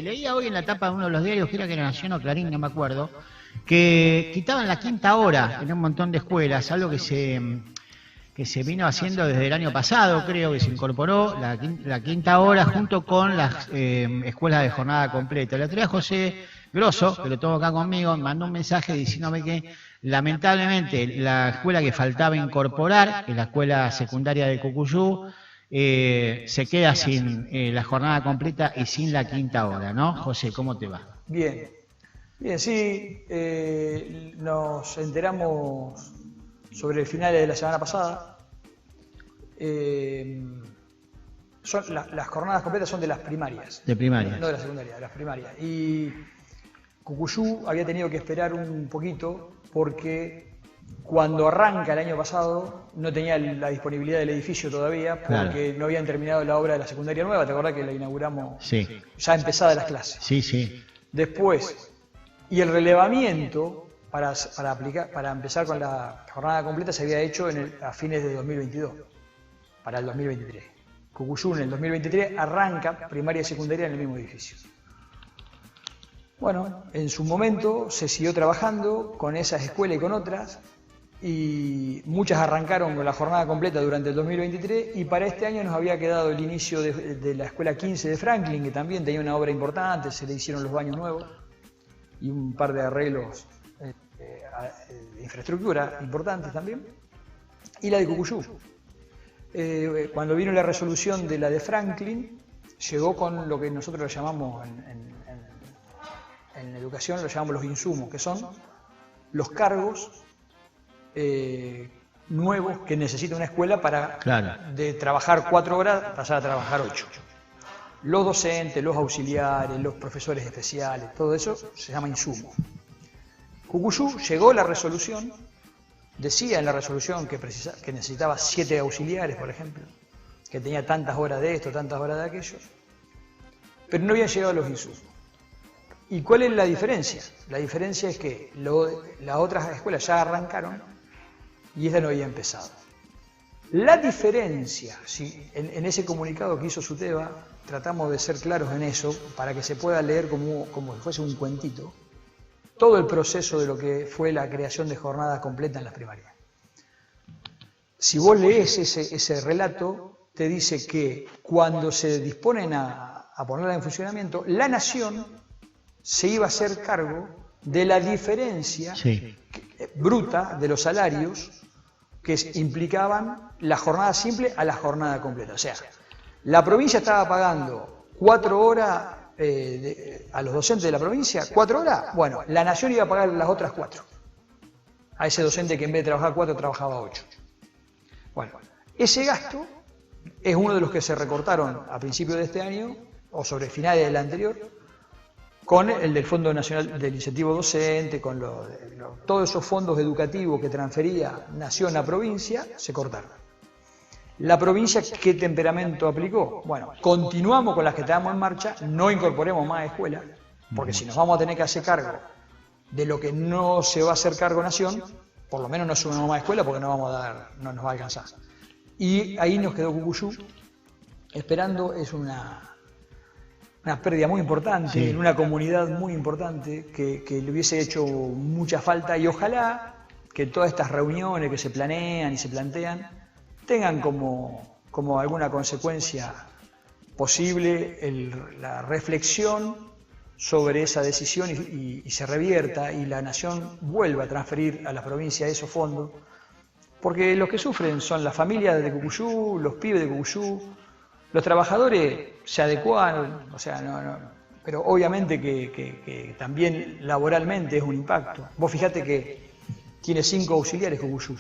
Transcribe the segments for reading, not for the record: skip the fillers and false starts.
Leía hoy en la tapa de uno de los diarios, que era que Nación o Clarín, no me acuerdo, que quitaban la quinta hora en un montón de escuelas, algo que se vino haciendo desde el año pasado, creo que se incorporó la quinta hora junto con las escuelas de jornada completa. El otro día José Grosso, que lo tengo acá conmigo, me mandó un mensaje diciéndome que lamentablemente la escuela que faltaba incorporar, que es la escuela secundaria de Cucuyú, se queda sin la jornada completa y sin la quinta hora, ¿no? José, ¿cómo te va? Bien, bien, sí, nos enteramos sobre el final de la semana pasada. Las jornadas completas son de las primarias. De primarias. No de la secundaria, de las primarias. Y Cucuyú había tenido que esperar un poquito porque cuando arranca el año pasado no tenía la disponibilidad del edificio todavía porque no habían terminado la obra de la secundaria nueva. ¿Te acordás que la inauguramos ya empezadas las clases? Sí, sí. Después, y el relevamiento para empezar con la jornada completa se había hecho a fines de 2022, para el 2023. Cucuyú en el 2023 arranca primaria y secundaria en el mismo edificio. Bueno, en su momento se siguió trabajando con esas escuelas y con otras, y muchas arrancaron con la jornada completa durante el 2023, y para este año nos había quedado el inicio de la escuela 15 de Franklin, que también tenía una obra importante, se le hicieron los baños nuevos y un par de arreglos de infraestructura importantes también, y la de Cucuyú. Cuando vino la resolución de la de Franklin, llegó con lo que nosotros lo llamamos en educación, lo llamamos los insumos, que son los cargos nuevos que necesita una escuela para de trabajar 4 horas pasar a trabajar 8. Los docentes, los auxiliares, los profesores especiales, todo eso se llama insumo. Cucuyú llegó la resolución, decía en la resolución que necesitaba 7 auxiliares, por ejemplo, que tenía tantas horas de esto, tantas horas de aquello, pero no habían llegado los insumos. ¿Y cuál es la diferencia? La diferencia es que las otras escuelas ya arrancaron y esta no había empezado. La diferencia, en ese comunicado que hizo SUTEBA, tratamos de ser claros en eso, para que se pueda leer como si fuese un cuentito, todo el proceso de lo que fue la creación de jornada completa en las primarias. Si vos lees ese relato, te dice que cuando se disponen a ponerla en funcionamiento, la Nación se iba a hacer cargo de la diferencia bruta de los salarios que implicaban la jornada simple a la jornada completa. O sea, la provincia estaba pagando 4 horas a los docentes de la provincia, 4 horas, bueno, la Nación iba a pagar las otras 4. A ese docente que en vez de trabajar 4 trabajaba 8. Bueno, ese gasto es uno de los que se recortaron a principios de este año, o sobre finales del anterior, con el del Fondo Nacional del Incentivo Docente, con todos esos fondos educativos que transfería Nación a provincia, se cortaron. La provincia, ¿qué temperamento aplicó? Bueno, continuamos con las que estábamos en marcha, no incorporemos más escuelas, porque si nos vamos a tener que hacer cargo de lo que no se va a hacer cargo Nación, por lo menos no sumemos más escuelas porque no nos va a alcanzar. Y ahí nos quedó Cucuyú, esperando, es una pérdida muy importante, en una comunidad muy importante que le hubiese hecho mucha falta, y ojalá que todas estas reuniones que se planean y se plantean tengan como alguna consecuencia posible la reflexión sobre esa decisión y se revierta y la Nación vuelva a transferir a la provincia esos fondos, porque los que sufren son las familias de Cucuyú, los pibes de Cucuyú. Los trabajadores se adecuaron, o sea, pero obviamente que también laboralmente es un impacto. Vos fijate que tiene 5 auxiliares Cucuyú.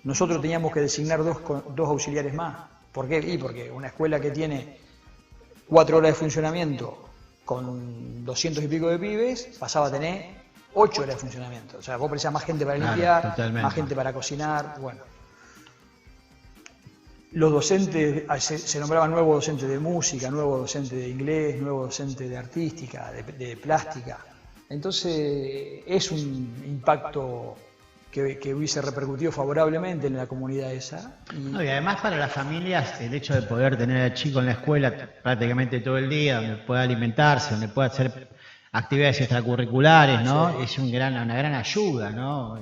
Nosotros teníamos que designar 2 auxiliares más. ¿Por qué? Porque una escuela que tiene 4 horas de funcionamiento con 200 y pico de pibes pasaba a tener 8 horas de funcionamiento. O sea, vos precisás más gente para limpiar, más gente para cocinar, bueno. Los docentes, se nombraban nuevos docentes de música, nuevos docentes de inglés, nuevos docentes de artística, de plástica. Entonces es un impacto que hubiese repercutido favorablemente en la comunidad esa. Y además para las familias el hecho de poder tener al chico en la escuela prácticamente todo el día, donde pueda alimentarse, donde pueda hacer actividades extracurriculares, ¿no? Sí. Es una gran ayuda, ¿no?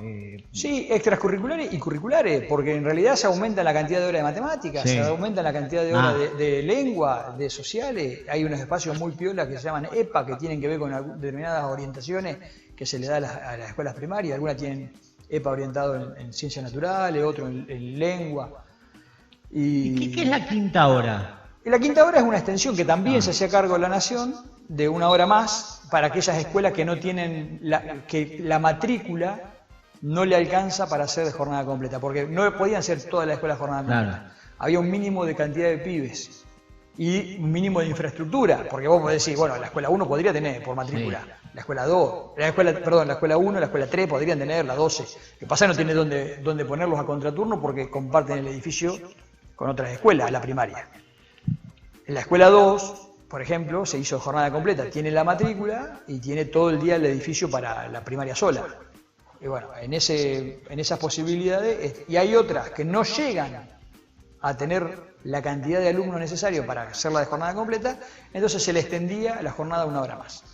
Sí, extracurriculares y curriculares, porque en realidad se aumenta la cantidad de horas de matemáticas, sí. Se aumenta la cantidad de horas de lengua, de sociales. Hay unos espacios muy piolas que se llaman EPA, que tienen que ver con determinadas orientaciones que se le da a las escuelas primarias. Algunas tienen EPA orientado en ciencias naturales, otro en lengua. ¿Y qué es la quinta hora? La quinta hora es una extensión que también se hacía cargo de la Nación, de una hora más, para aquellas escuelas que no tienen, que la matrícula no le alcanza para hacer de jornada completa, porque no podían ser todas las escuelas jornada completa. Claro. Había un mínimo de cantidad de pibes y un mínimo de infraestructura, porque vos podés decir, bueno, la escuela 1 podría tener por matrícula, sí. La escuela 2, la escuela 1, la escuela 3 podrían tener, la 12. Lo que pasa es que no tiene dónde ponerlos a contraturno porque comparten el edificio con otras escuelas, la primaria. En la escuela 2, por ejemplo, se hizo jornada completa, tiene la matrícula y tiene todo el día el edificio para la primaria sola. Y bueno, en esas posibilidades, y hay otras que no llegan a tener la cantidad de alumnos necesarios para hacerla de jornada completa, entonces se le extendía la jornada una hora más.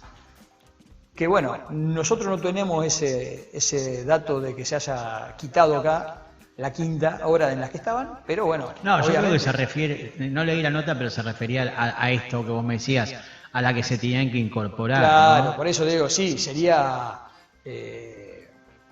Que bueno, nosotros no tenemos ese dato de que se haya quitado acá la quinta hora en la que estaban, pero bueno. No, yo creo que se refiere, no leí la nota, pero se refería a esto que vos me decías, a la que se tenían que incorporar. Claro, ¿no? Por eso digo, sí, sería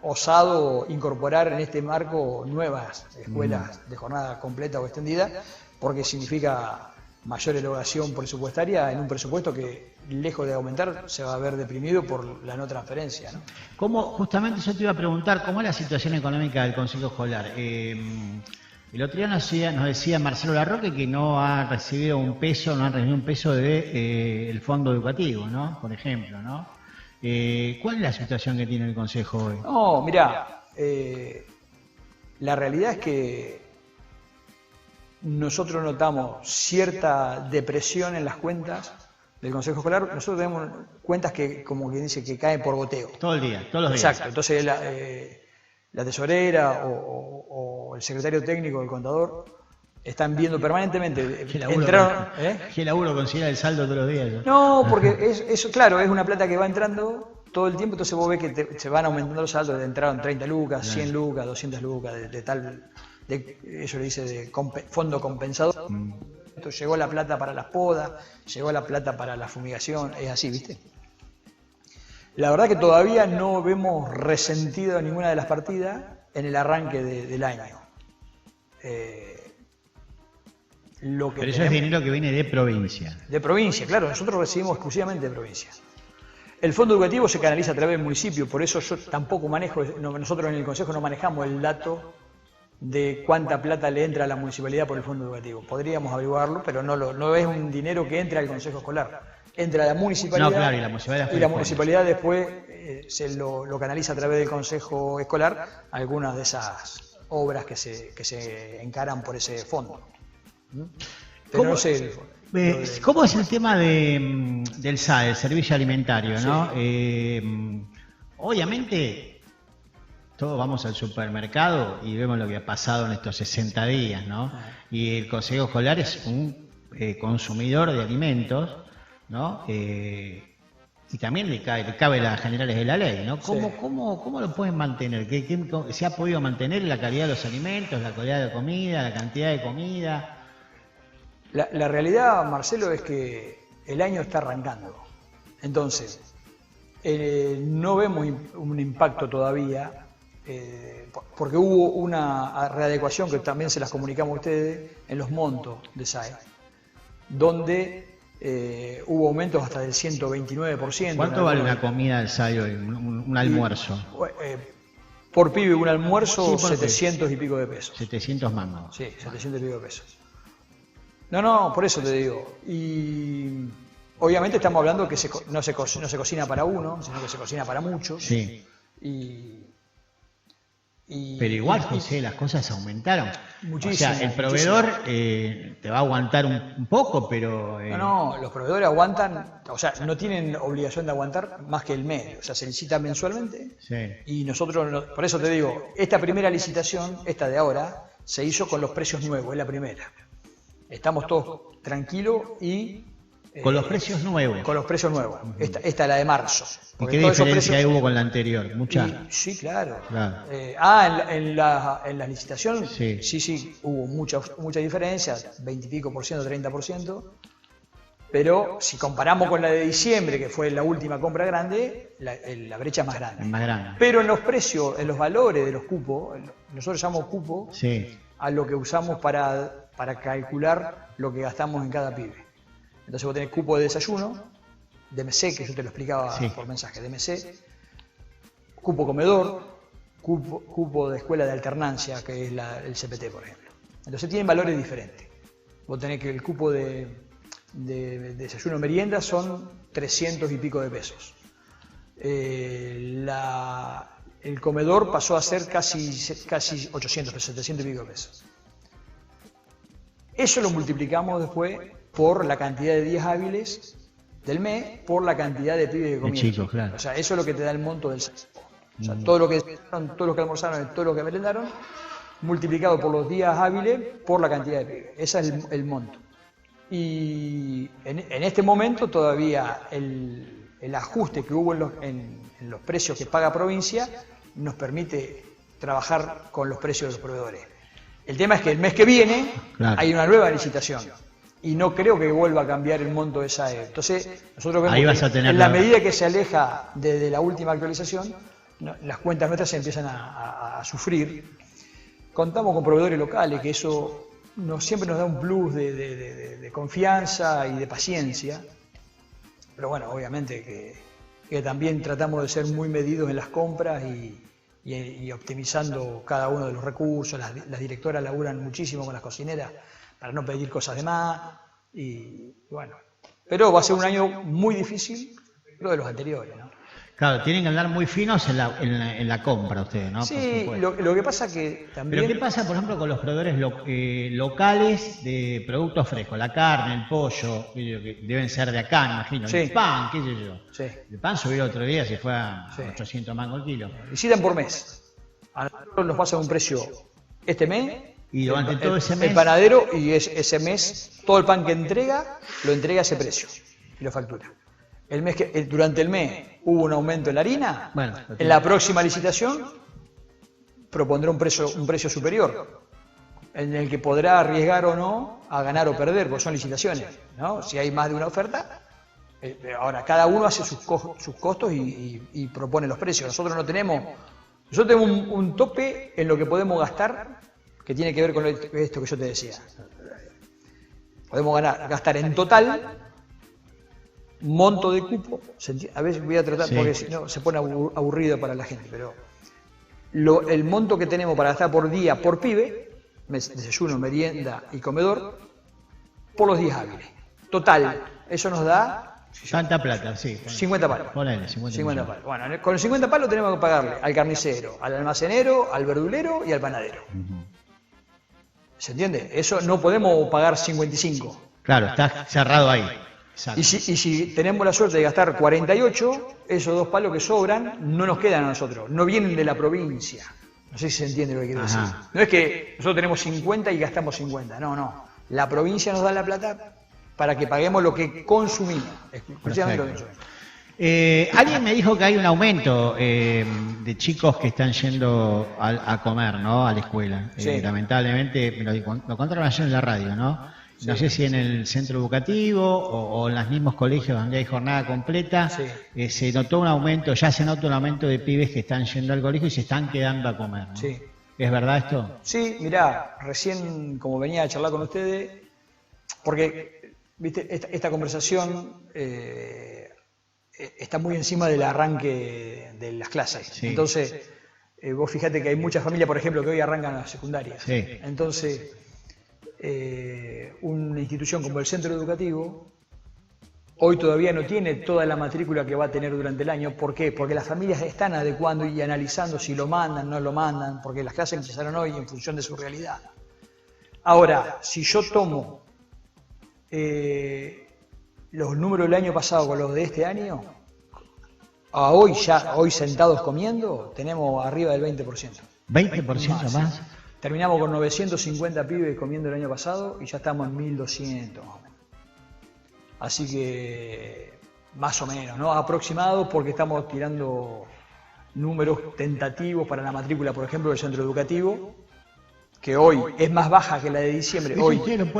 osado incorporar en este marco nuevas escuelas de jornada completa o extendida, porque significa mayor erogación presupuestaria en un presupuesto que, lejos de aumentar, se va a ver deprimido por la no transferencia, ¿no? Justamente yo te iba a preguntar, ¿cómo es la situación económica del Consejo Escolar? El otro día nos decía Marcelo Larroque que no ha recibido un peso del Fondo Educativo, ¿no? Por ejemplo, ¿no? ¿Cuál es la situación que tiene el Consejo hoy? No, mirá, la realidad es que nosotros notamos cierta depresión en las cuentas del Consejo Escolar. Nosotros tenemos cuentas que, como quien dice, que caen por goteo. Todo el día, todos los días. Exacto, entonces la tesorera o el secretario técnico, el contador, están viendo permanentemente. ¿Qué laburo considera el saldo todos los días? No, porque eso, claro, es una plata que va entrando todo el tiempo, entonces vos ves que se van aumentando los saldos, entraron 30 lucas, 100 lucas, 200 lucas, de tal... eso le dice de fondo compensador. Llegó la plata para las podas, llegó la plata para la fumigación, es así, ¿viste? La verdad que todavía no vemos resentido ninguna de las partidas en el arranque del año. Pero eso es dinero que viene de provincia. De provincia, claro, nosotros recibimos exclusivamente de provincia. El fondo educativo se canaliza a través del municipio, por eso yo tampoco manejo, nosotros en el Consejo no manejamos el dato de cuánta plata le entra a la municipalidad por el fondo educativo. Podríamos averiguarlo, pero no es un dinero que entra al Consejo Escolar. Entra a la municipalidad, claro, y la municipalidad después se lo canaliza a través del Consejo Escolar algunas de esas obras que se encaran por ese fondo. Pero no sé... ¿Cómo es el tema del SAE, el servicio alimentario, ¿no? Sí. Obviamente, todos vamos al supermercado y vemos lo que ha pasado en estos 60 días, ¿no? Y el Consejo Escolar es un consumidor de alimentos, ¿no? Y también le cabe las generales de la ley, ¿no? ¿Cómo lo pueden mantener? ¿Se ha podido mantener la calidad de los alimentos, la calidad de comida, la cantidad de comida? La realidad, Marcelo, es que el año está arrancando. Entonces, no vemos un impacto todavía, porque hubo una readecuación que también se las comunicamos a ustedes en los montos de SAE, donde hubo aumentos hasta del 129%. ¿Cuánto vale una comida del SAE hoy, un almuerzo? Por pibe, un almuerzo, sí, 700 y pico de pesos. 700 mangos. Sí, 700 y pico de pesos. No, por eso te digo. Y obviamente estamos hablando que no se cocina para uno, sino que se cocina para muchos. Sí. Y Pero igual, José, las cosas aumentaron. Muchísimo. O sea, el proveedor te va a aguantar un poco, pero... No, los proveedores aguantan, o sea, no tienen obligación de aguantar más que el mes. O sea, se licita mensualmente. Sí. Y nosotros, por eso te digo, esta primera licitación, esta de ahora, se hizo con los precios nuevos, es la primera. Estamos todos tranquilos y... Con los precios nuevos. Con los precios nuevos. Esta es la de marzo. ¿Y qué diferencia hubo con la anterior? ¿Mucha? Sí, claro. En Claro. la licitación, Sí. sí, hubo mucha diferencia, 20 y pico por ciento, 30%. Pero si comparamos con la de diciembre, que fue la última compra grande, la brecha es más grande. Más grande. Pero en los precios, en los valores de los cupos, nosotros llamamos cupo Sí. a lo que usamos para calcular lo que gastamos en cada pibe. Entonces vos tenés cupo de desayuno, DMC, que yo te lo explicaba por mensaje, DMC, cupo comedor, cupo de escuela de alternancia, que es el CPT, por ejemplo. Entonces tienen valores diferentes. Vos tenés que el cupo de desayuno merienda son 300 y pico de pesos. El comedor pasó a ser casi 800 pesos, 700 y pico de pesos. Eso lo multiplicamos después por la cantidad de días hábiles del mes, por la cantidad de pibes que comieron. De chicos, claro. O sea, eso es lo que te da el monto del saco. O sea, todo lo que almorzaron y todo lo que merendaron, multiplicado por los días hábiles, por la cantidad de pibes. Ese es el monto. Y en este momento todavía el ajuste que hubo en los precios que paga provincia nos permite trabajar con los precios de los proveedores. El tema es que el mes que viene hay una nueva licitación y no creo que vuelva a cambiar el monto de esa. Entonces nosotros vemos que en la medida que se aleja de la última actualización, las cuentas nuestras se empiezan a sufrir. Contamos con proveedores locales, que eso siempre nos da un plus de confianza y de paciencia, pero bueno, obviamente que también tratamos de ser muy medidos en las compras y optimizando cada uno de los recursos. Las directoras laburan muchísimo con las cocineras para no pedir cosas de más, y bueno, pero va a ser un año muy difícil, lo de los anteriores, ¿no? Claro, tienen que andar muy finos en la compra ustedes, ¿no? Sí, lo que pasa que también... Pero ¿qué pasa, por ejemplo, con los proveedores locales de productos frescos? La carne, el pollo, que deben ser de acá, me imagino. Sí. El pan, qué sé yo. Sí. El pan subió otro día, se fue a 800 mangos el kilo. Licitan por mes. A nosotros nos pasan un precio este mes. Y durante todo ese mes... El panadero, y ese mes, todo el pan que entrega, lo entrega a ese precio y lo factura. Durante el mes hubo un aumento en la harina, en la próxima licitación propondrá un precio superior, en el que podrá arriesgar o no a ganar o perder, porque son licitaciones, ¿no? Si hay más de una oferta, ahora cada uno hace sus costos y propone los precios. Nosotros tenemos un tope en lo que podemos gastar, que tiene que ver con esto que yo te decía. Podemos gastar en total monto de cupo, a veces voy a tratar, porque si no se pone aburrido para la gente, pero el monto que tenemos para gastar por día por pibe, desayuno, merienda y comedor, por los días hábiles. Total, eso nos da... Tanta plata, sí. 50 palos. Ponele, 50 palos. Bueno, con los 50 palos tenemos que pagarle al carnicero, al almacenero, al verdulero y al panadero. ¿Se entiende? Eso no podemos pagar 55. Claro, está cerrado ahí. Y si tenemos la suerte de gastar 48, esos 2 palos que sobran no nos quedan a nosotros, no vienen de la provincia. No sé si se entiende lo que quiero decir. No es que nosotros tenemos 50 y gastamos 50, no. La provincia nos da la plata para que paguemos lo que consumimos, exclusivamente lo que consumimos. Alguien me dijo que hay un aumento de chicos que están yendo a comer, ¿no? A la escuela. Lamentablemente, lo contaron ayer en la radio, ¿no? No sé si en el centro educativo o en los mismos colegios donde hay jornada completa, se notó un aumento, ya se nota un aumento de pibes que están yendo al colegio y se están quedando a comer, ¿no? Sí. ¿Es verdad esto? Sí, mirá, recién como venía a charlar con ustedes, porque viste esta conversación está muy encima del arranque de las clases. Sí. Entonces, vos fíjate que hay muchas familias, por ejemplo, que hoy arrancan las secundarias. Sí. Entonces, una institución como el centro educativo hoy todavía no tiene toda la matrícula que va a tener durante el año. ¿Por qué? Porque las familias están adecuando y analizando si lo mandan, no lo mandan, porque las clases empezaron hoy en función de su realidad. Ahora, si yo tomo los números del año pasado con los de este año, a hoy sentados comiendo, tenemos arriba del 20%. ¿20% más? Terminamos con 950 pibes comiendo el año pasado y ya estamos en 1200 más o menos. Así que, más o menos, ¿no? Aproximados, porque estamos tirando números tentativos para la matrícula, por ejemplo, del centro educativo, que hoy es más baja que la de diciembre. Hoy ustedes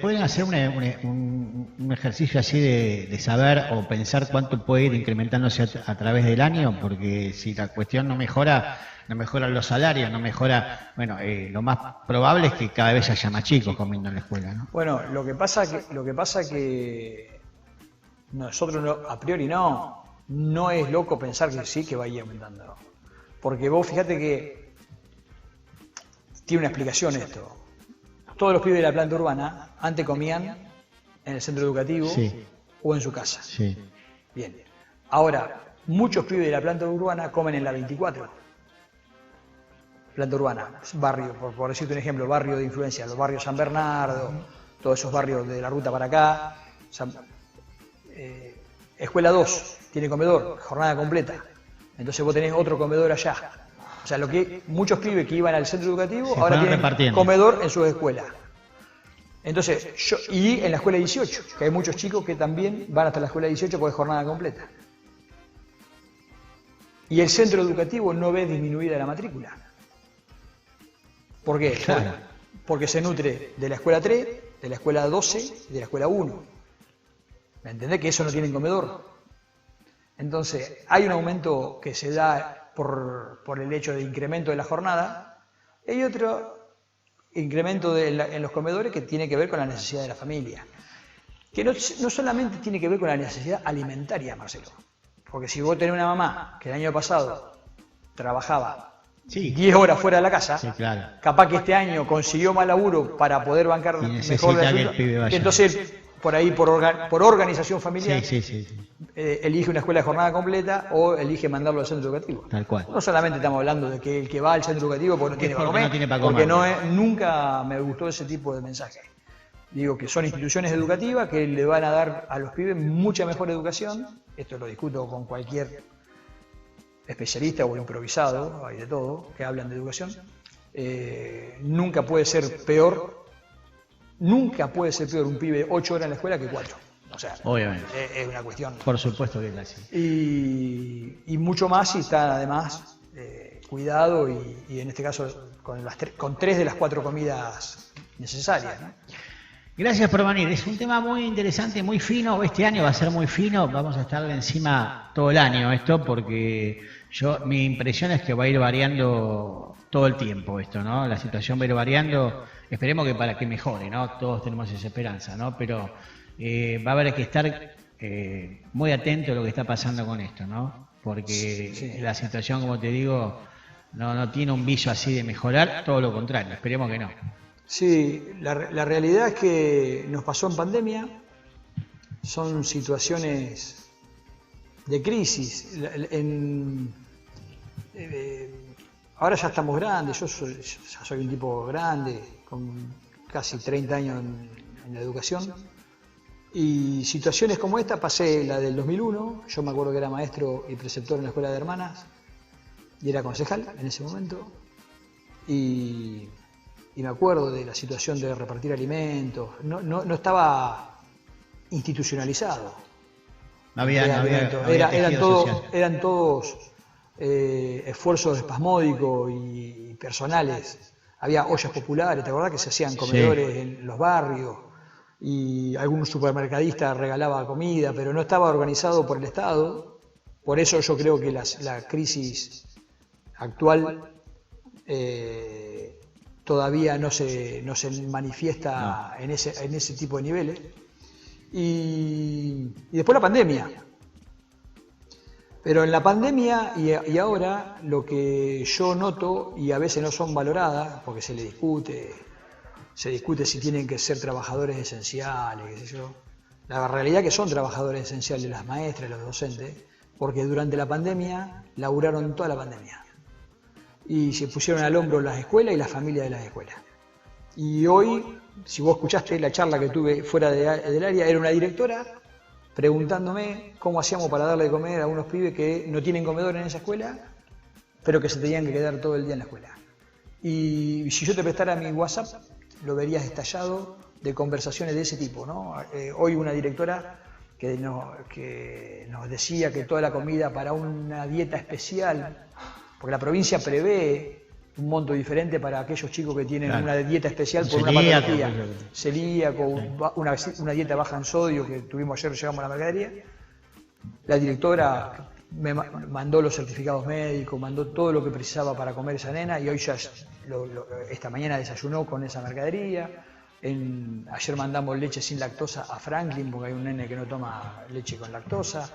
pueden hacer un ejercicio así de saber o pensar cuánto puede ir incrementándose a través del año, porque si la cuestión no mejoran los salarios, no mejora, bueno, lo más probable es que cada vez haya más chicos comiendo en la escuela, ¿no? Bueno, lo que pasa que nosotros a priori no es loco pensar que sí que va a ir aumentando, porque vos fíjate que tiene una explicación esto. Todos los pibes de la planta urbana antes comían en el centro educativo o en su casa. Sí. Bien. Ahora, muchos pibes de la planta urbana comen en la 24. Planta urbana, barrio, por decirte un ejemplo, barrio de influencia, los barrios San Bernardo, todos esos barrios de la ruta para acá. Escuela 2 tiene comedor, jornada completa. Entonces vos tenés otro comedor allá. O sea, muchos pibes que iban al centro educativo ahora tienen comedor en sus escuelas. Entonces, y en la escuela 18, que hay muchos chicos que también van hasta la escuela 18 porque es jornada completa. Y el centro educativo no ve disminuida la matrícula. ¿Por qué? Claro. Porque se nutre de la escuela 3, de la escuela 12 y de la escuela 1. ¿Me entendés? Que eso no tienen comedor. Entonces, hay un aumento que se da por el hecho de incremento de la jornada, y hay otro incremento en los comedores que tiene que ver con la necesidad de la familia. Que no solamente tiene que ver con la necesidad alimentaria, Marcelo. Porque si vos tenés una mamá que el año pasado trabajaba 10 horas fuera de la casa, capaz que este año consiguió más laburo para poder bancar mejor la ayuda, entonces por ahí, por organización familiar, elige una escuela de jornada completa o elige mandarlo al centro educativo. Tal cual. No solamente estamos hablando de que el que va al centro educativo porque no tiene para comer, porque nunca me gustó ese tipo de mensaje. Digo que son instituciones educativas que le van a dar a los pibes mucha mejor educación. Esto lo discuto con cualquier especialista o improvisado, hay de todo, que hablan de educación. Nunca puede ser peor un pibe 8 horas en la escuela que 4. O sea, obviamente. Es una cuestión. Por supuesto que es así. Y mucho más si está además cuidado y en este caso con 3 de las 4 comidas necesarias, ¿no? Gracias por venir. Es un tema muy interesante, muy fino. Este año va a ser muy fino. Vamos a estarle encima todo el año esto, porque mi impresión es que va a ir variando todo el tiempo esto, ¿no? La situación va a ir variando. Esperemos que para que mejore, ¿no? Todos tenemos esa esperanza, ¿no? Pero va a haber que estar muy atento a lo que está pasando con esto, ¿no? Porque la situación, como te digo, no tiene un viso así de mejorar, todo lo contrario. Esperemos que no. Sí, la realidad es que nos pasó en pandemia, son situaciones de crisis. Ahora ya estamos grandes, yo ya soy un tipo grande, con casi 30 años en la educación, y situaciones como esta pasé la del 2001, yo me acuerdo que era maestro y preceptor en la escuela de hermanas, y era concejal en ese momento, y me acuerdo de la situación de repartir alimentos, no estaba institucionalizado. Eran todos esfuerzos espasmódicos y personales. Había ollas populares, ¿te acordás que se hacían comedores en los barrios? Y algún supermercadista regalaba comida, pero no estaba organizado por el Estado. Por eso yo creo que la crisis actual todavía no se manifiesta en ese tipo de niveles. Y después la pandemia. Pero en la pandemia y ahora lo que yo noto, y a veces no son valoradas, porque se discute si tienen que ser trabajadores esenciales, qué sé yo. La realidad es que son trabajadores esenciales, las maestras, los docentes, porque durante la pandemia laburaron toda la pandemia. Y se pusieron al hombro las escuelas y las familias de las escuelas. Y hoy, si vos escuchaste la charla que tuve fuera del área, era una directora preguntándome cómo hacíamos para darle de comer a unos pibes que no tienen comedor en esa escuela, pero que se tenían que quedar todo el día en la escuela. Y si yo te prestara mi WhatsApp, lo verías estallado de conversaciones de ese tipo, ¿no? Hoy una directora que nos decía que toda la comida para una dieta especial, porque la provincia prevé un monto diferente para aquellos chicos que tienen una dieta especial por una patología, celíaco, una dieta baja en sodio, que tuvimos ayer, llegamos a la mercadería. La directora me mandó los certificados médicos, mandó todo lo que precisaba para comer esa nena, y hoy ya esta mañana desayunó con esa mercadería. Ayer mandamos leche sin lactosa a Franklin, porque hay un nene que no toma leche con lactosa.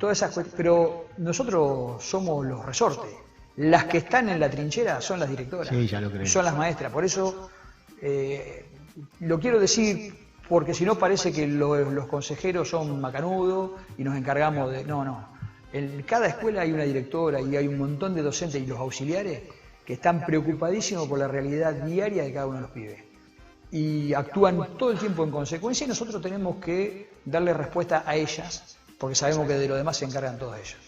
Todas esas cuestiones, pero nosotros somos los resortes. Las que están en la trinchera son las directoras, sí, ya lo creo. Son las maestras. Por eso lo quiero decir, porque si no parece que los consejeros son macanudos y nos encargamos de... No. En cada escuela hay una directora y hay un montón de docentes y los auxiliares que están preocupadísimos por la realidad diaria de cada uno de los pibes. Y actúan todo el tiempo en consecuencia, y nosotros tenemos que darle respuesta a ellas, porque sabemos que de lo demás se encargan todos ellos.